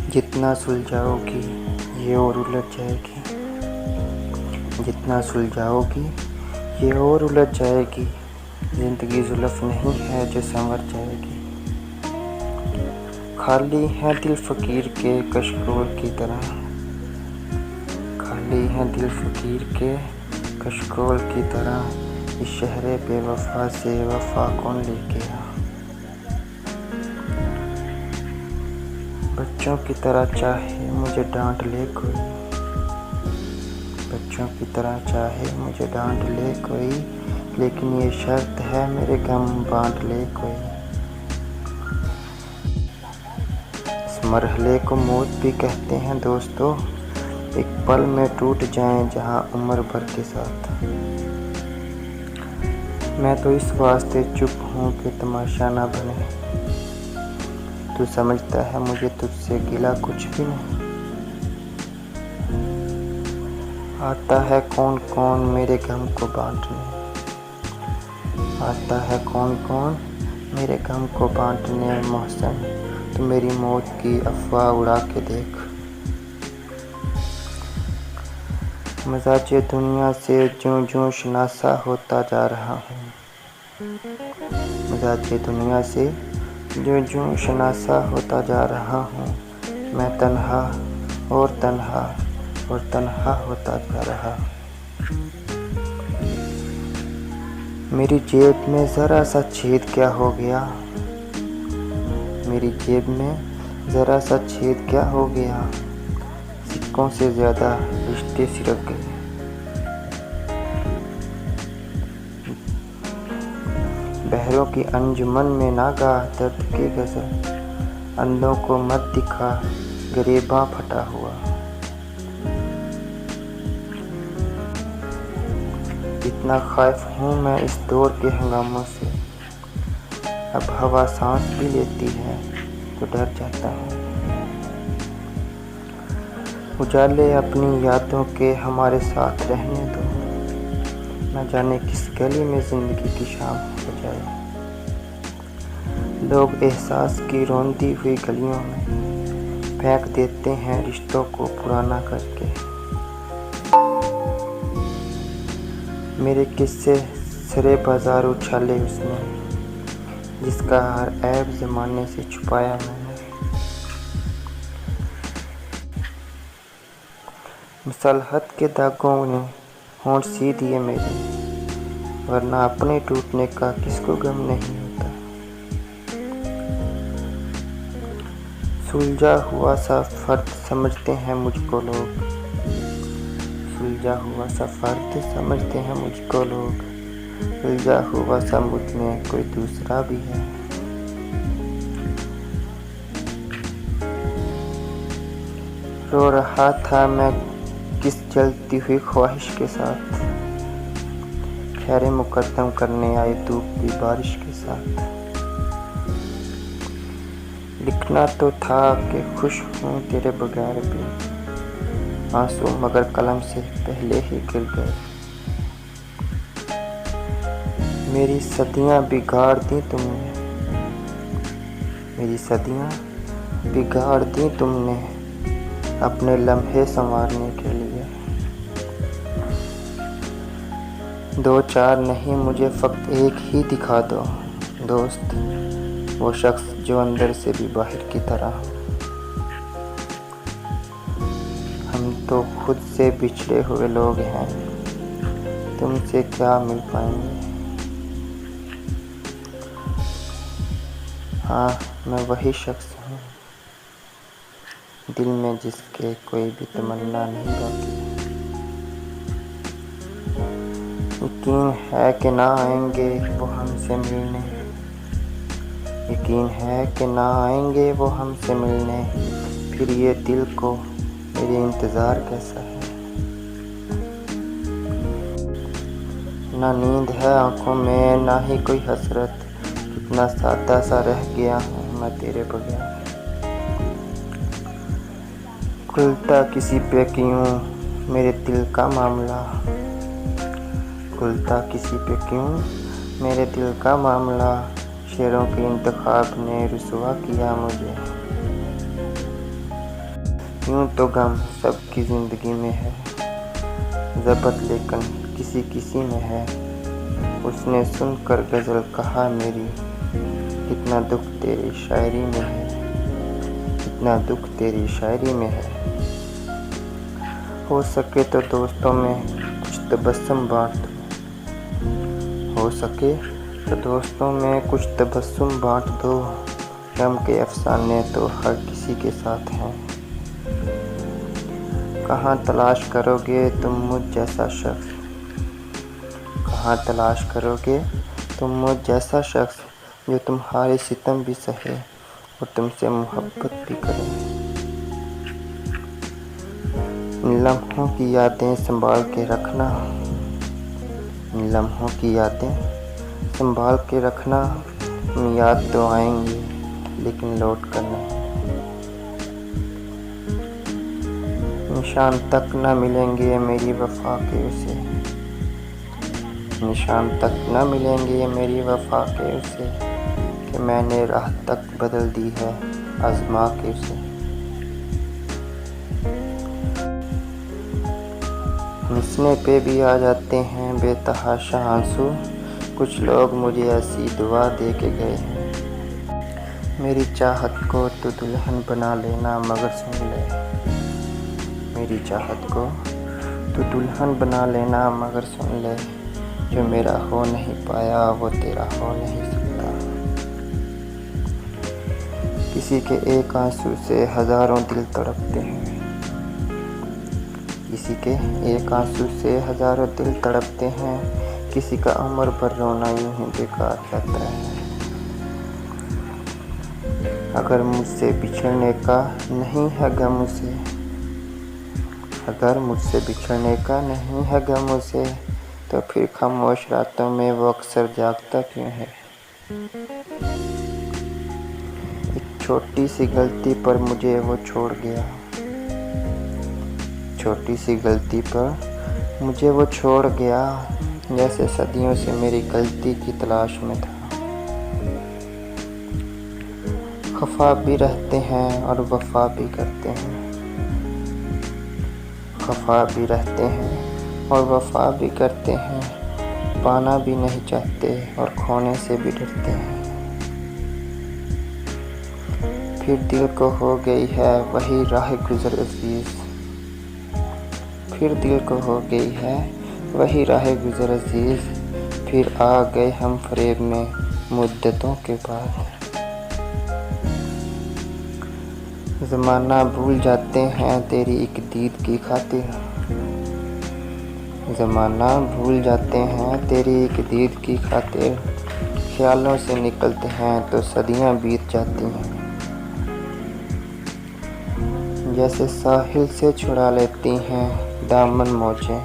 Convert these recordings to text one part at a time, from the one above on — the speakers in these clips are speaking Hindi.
जितना सुलझाओगी ये और उलझ जाएगी, जितना सुलझाओगी ये और उलझ जाएगी। ज़िंदगी जुल्फ़ नहीं है जो संवर जाएगी। खाली है दिल फ़कीर के कशकोल की तरह, खाली है दिल फ़कीर के कशकोल की तरह। इस शहरे बेवफा से वफा कौन लेके आ। बच्चों की तरह चाहे मुझे डांट ले कोई, बच्चों की तरह चाहे मुझे डांट ले कोई, लेकिन ये शर्त है मेरे गम बांट ले कोई। इस मरहले को मौत भी कहते हैं दोस्तों, एक पल में टूट जाएं जहां उम्र भर के साथ। मैं तो इस वास्ते चुप हूँ कि तमाशा ना बने। तू समझता है मुझे तुझसे गिला कुछ भी नहीं। आता है कौन कौन मेरे गम को बांटने, आता है कौन कौन मेरे गम को बांटने। मोहसन तू मेरी मौत की अफवाह उड़ा के देख। मज़ाजे दुनिया से ज्यों ज्यों शनासा होता जा रहा हूँ, मज़ाजे दुनिया से ज्यों ज्यों शनासा होता जा रहा हूँ। मैं तन्हा और तन्हा और तन्हा होता जा रहा। मेरी जेब में ज़रा सा छेद क्या हो गया, मेरी जेब में ज़रा सा छेद क्या हो गया। सिक्कों से ज़्यादा रिश्ते सिरक गए। बहरों की अंजुमन में ना गा दर्द की गज़ल, अंधों को मत दिखा ग़रीबां फटा हुआ। इतना खौफ हूँ मैं इस दौर के हंगामों से, अब हवा सांस भी लेती है तो डर जाता हूँ। उजाले अपनी यादों के हमारे साथ रहने दो, न जाने किस गली में ज़िंदगी की शाम हो जाए। लोग एहसास की रोंदी हुई गलियों में फेंक देते हैं रिश्तों को पुराना करके। मेरे किस्से सरे बाजार उछाले उसने, जिसका हर ऐब ज़माने से छुपाया मैंने। मुसलहत के दागों ने होंठ सी दिए मेरे, वरना अपने टूटने का किसको गम नहीं होता। सुलझा हुआ सा फर्द समझते हैं मुझको लोग, सुलझा हुआ सा फर्द समझते हैं मुझको लोग। सुलझा हुआ सा मुझ में कोई दूसरा भी है। रो रहा था मैं किस जलती हुई ख्वाहिश के साथ, खैरे मुकद्दम करने आई धूप की बारिश के साथ। लिखना तो था कि खुश हूँ तेरे बगैर भी, आंसू मगर कलम से पहले ही गिर गए। मेरी सदियाँ बिगाड़ दी तुमने, मेरी सदियाँ बिगाड़ दी तुमने अपने लम्हे संवारने के लिए। दो चार नहीं मुझे फ़क़्त एक ही दिखा दो दोस्त, वो शख्स जो अंदर से भी बाहर की तरह हो। हम तो खुद से बिछड़े हुए लोग हैं, तुमसे क्या मिल पाएंगे। हाँ मैं वही शख्स हूँ दिल में जिसके कोई भी तमन्ना नहीं बाकी। यकीन है कि ना आएंगे वो हमसे मिलने, यकीन है कि ना आएंगे वो हमसे मिलने। फिर ये दिल को मेरे इंतज़ार कैसा है। ना नींद है आँखों में ना ही कोई हसरत, कितना सादा सा रह गया हूँ मैं तेरे बगैर। खुलता किसी पे क्यों मेरे दिल का मामला, खुलता किसी पे क्यों मेरे दिल का मामला। शेरों के इंतखाब ने रुसवा किया मुझे, यूँ तो गम सबकी ज़िंदगी में है, ज़बत लेकिन किसी किसी में है। उसने सुनकर गज़ल कहा मेरी, इतना दुख तेरी शायरी में है, इतना दुख तेरी शायरी में है। हो सके तो दोस्तों में कुछ तबस्सुम बाँट दो, हो सके तो दोस्तों में कुछ तबस्सुम बाँट दो। गम के अफसाने तो हर किसी के साथ हैं। कहाँ तलाश करोगे तुम मुझ जैसा शख्स, कहाँ तलाश करोगे तुम मुझ जैसा शख्स जो तुम्हारे सितम भी सहे और तुमसे मोहब्बत भी करे। इन लम्हों की यादें संभाल के रखना, इन लम्हों की यादें संभाल के रखना। हम याद तो आएंगे लेकिन लौट कर नहीं, निशान तक न मिलेंगे मेरी वफा के उसे, निशान तक न मिलेंगे मेरी वफा के उसे, कि मैंने राह तक बदल दी है आज़मा के उसे। मिसने पे भी आ जाते हैं बेतहाशा आंसू, कुछ लोग मुझे ऐसी दुआ दे के गए हैं। मेरी चाहत को तो दुल्हन बना लेना मगर सुन ले, मेरी चाहत को तो दुल्हन बना लेना मगर सुन ले। जो मेरा हो नहीं पाया वो तेरा हो नहीं सकता। किसी के एक आंसू से हज़ारों दिल तड़पते हैं, किसी के एक आंसू से हज़ारों दिल तड़पते हैं। किसी का उम्र भर रोना यूं ही बेकार जाता है। अगर मुझसे बिछड़ने का नहीं है गम उसे, अगर मुझसे बिछड़ने का नहीं है गम उसे, तो फिर खामोश रातों में वो अक्सर जागता क्यों है। एक छोटी सी गलती पर मुझे वो छोड़ गया, छोटी सी गलती पर मुझे वो छोड़ गया, जैसे सदियों से मेरी गलती की तलाश में था। खफा भी रहते हैं और वफा भी करते हैं, खफा भी रहते हैं और वफा भी करते हैं। पाना भी नहीं चाहते और खोने से भी डरते हैं। फिर दिल को हो गई है वही राह गुज़र अज़ीज़, फिर दिल को हो गई है वही राह गुज़र अज़ीज़। फिर आ गए हम फ़रेब में मुद्दतों के बाद। ज़माना भूल जाते हैं तेरी एक दीद की खातिर, ज़माना भूल जाते हैं तेरी एक दीद की खातिर। ख्यालों से निकलते हैं तो सदियां बीत जाती हैं, जैसे साहिल से छुड़ा लेती हैं दामन मौजें,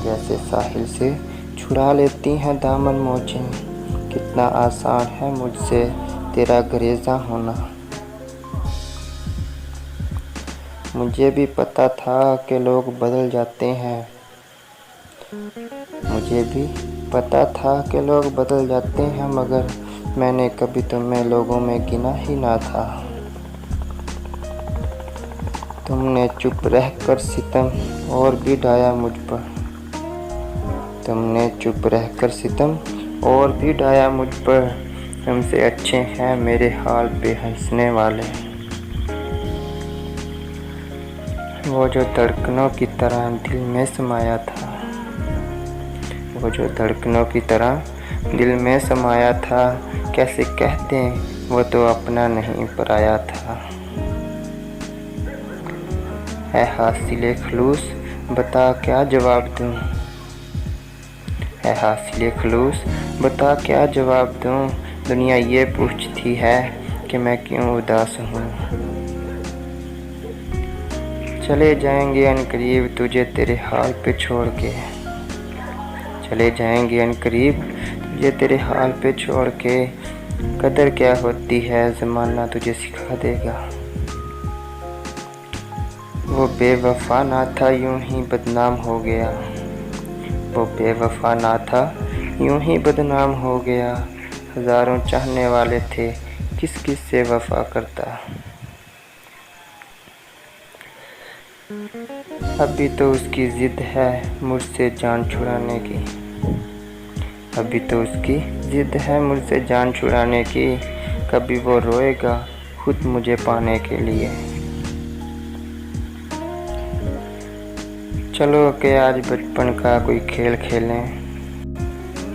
जैसे साहिल से छुड़ा लेती हैं दामन मौजें। कितना आसान है मुझसे तेरा गरेज़ा होना। मुझे भी पता था कि लोग बदल जाते हैं, मुझे भी पता था कि लोग बदल जाते हैं, मगर मैंने कभी तुम्हें लोगों में गिना ही ना था। तुमने चुप रहकर सितम और भी ढाया मुझ पर, तुमने चुप रहकर सितम और भी ढाया मुझ पर। तुमसे अच्छे हैं मेरे हाल पे हंसने वाले, वो जो धड़कनों की तरह दिल में समाया था, वो जो धड़कनों की तरह दिल में समाया था। कैसे कह दें वो तो अपना नहीं पराया था। है हासिले खलूस बता क्या जवाब दूँ, है हासिले खलूस बता क्या जवाब दूँ। दुनिया ये पूछती है कि मैं क्यों उदास हूँ। चले जाएंगे अनकरीब तुझे तेरे हाल पे छोड़ के, चले जाएंगे अनकरीब तुझे तेरे हाल पे छोड़ के। कदर क्या होती है ज़माना तुझे सिखा देगा। वो बेवफा ना था यूं ही बदनाम हो गया, वो बेवफा ना था यूं ही बदनाम हो गया। हज़ारों चाहने वाले थे किस किस से वफा करता, अभी तो उसकी जिद है मुझसे जान छुड़ाने की। अभी तो उसकी जिद है मुझसे जान छुड़ाने की। कभी वो रोएगा खुद मुझे पाने के लिए। चलो कि आज बचपन का कोई खेल खेलें।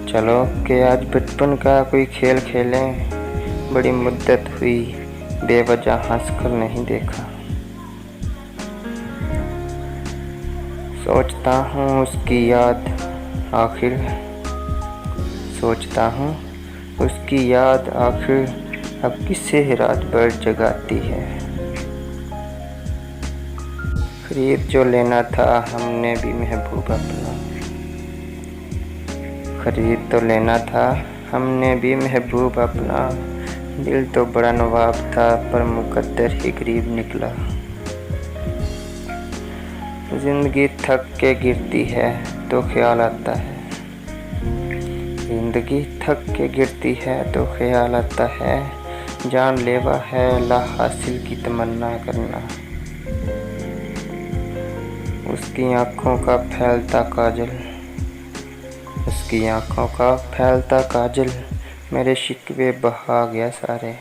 चलो कि आज बचपन का कोई खेल खेलें। बड़ी मुद्दत हुई बेवजह हंसकर नहीं देखा। सोचता हूँ उसकी याद आखिर। सोचता हूँ उसकी याद आखिर अब किसे रात भर जगाती है। खरीद जो लेना था हमने भी महबूब अपना। खरीद तो लेना था हमने भी महबूब अपना। दिल तो बड़ा नवाब था पर मुकद्दर ही गरीब निकला। जिंदगी थक के गिरती है तो ख्याल आता है। जिंदगी थक के गिरती है तो ख्याल आता है। जानलेवा है ला हासिल की तमन्ना करना। उसकी आँखों का फैलता काजल। उसकी आँखों का फैलता काजल मेरे शिकवे बहा गया सारे।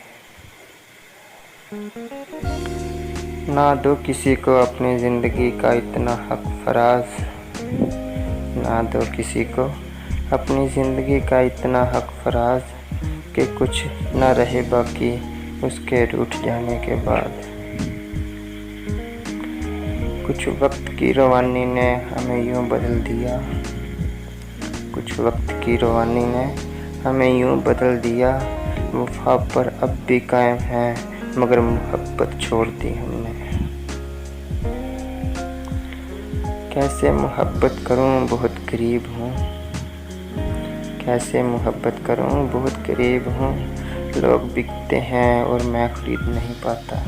ना दो किसी को अपनी ज़िंदगी का इतना हक फराज। ना दो किसी को अपनी ज़िंदगी का इतना हक फराज कि कुछ न रहे बाकी उसके रूठ जाने के बाद। कुछ वक्त की रवानी ने हमें यूँ बदल दिया। कुछ वक्त की रवानी ने हमें यूँ बदल दिया। वफा पर अब भी कायम है मगर मोहब्बत छोड़ दी हमने। कैसे मोहब्बत करूं बहुत करीब हूँ। कैसे मोहब्बत करूं बहुत करीब हूँ। लोग बिकते हैं और मैं खरीद नहीं पाता।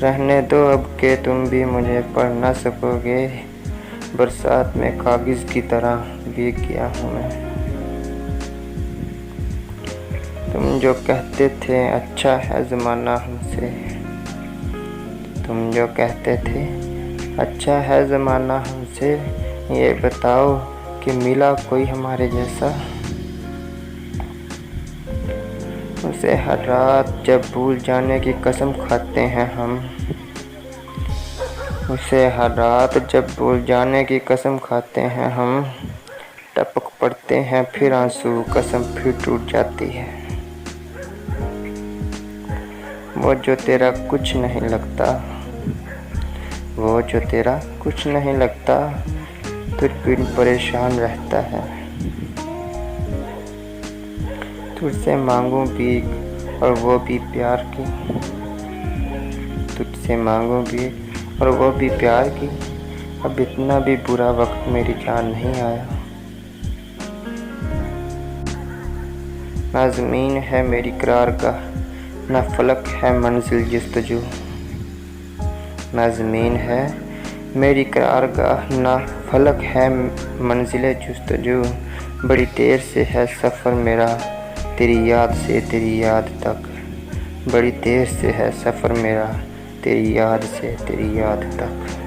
रहने दो अब के तुम भी मुझे पढ़ ना सकोगे। बरसात में कागज़ की तरह भीग गया हूँ मैं। तुम जो कहते थे अच्छा है ज़माना हमसे। तुम जो कहते थे अच्छा है ज़माना हमसे। ये बताओ कि मिला कोई हमारे जैसा। उसे हर रात जब भूल जाने की कसम खाते हैं हम। उसे हर रात जब भूल जाने की कसम खाते हैं हम। टपक पड़ते हैं फिर आंसू कसम फिर टूट जाती है। वो जो तेरा कुछ नहीं लगता। वो जो तेरा कुछ नहीं लगता तुझ बिन परेशान रहता है। तुझसे मांगूं भीख और वो भी प्यार की। तुझसे मांगूं भीख और वो भी प्यार की। अब इतना भी बुरा वक्त मेरी जान नहीं आया। ना ज़मीन है मेरी करारगाह ना फलक है मंजिल जुस्तजू। ना ज़मीन है मेरी करारगाह ना फलक है मंजिल जुस्तजू। बड़ी देर से है सफ़र मेरा तेरी याद से तेरी याद तक। बड़ी देर से है सफ़र मेरा तेरी याद से तेरी याद तक।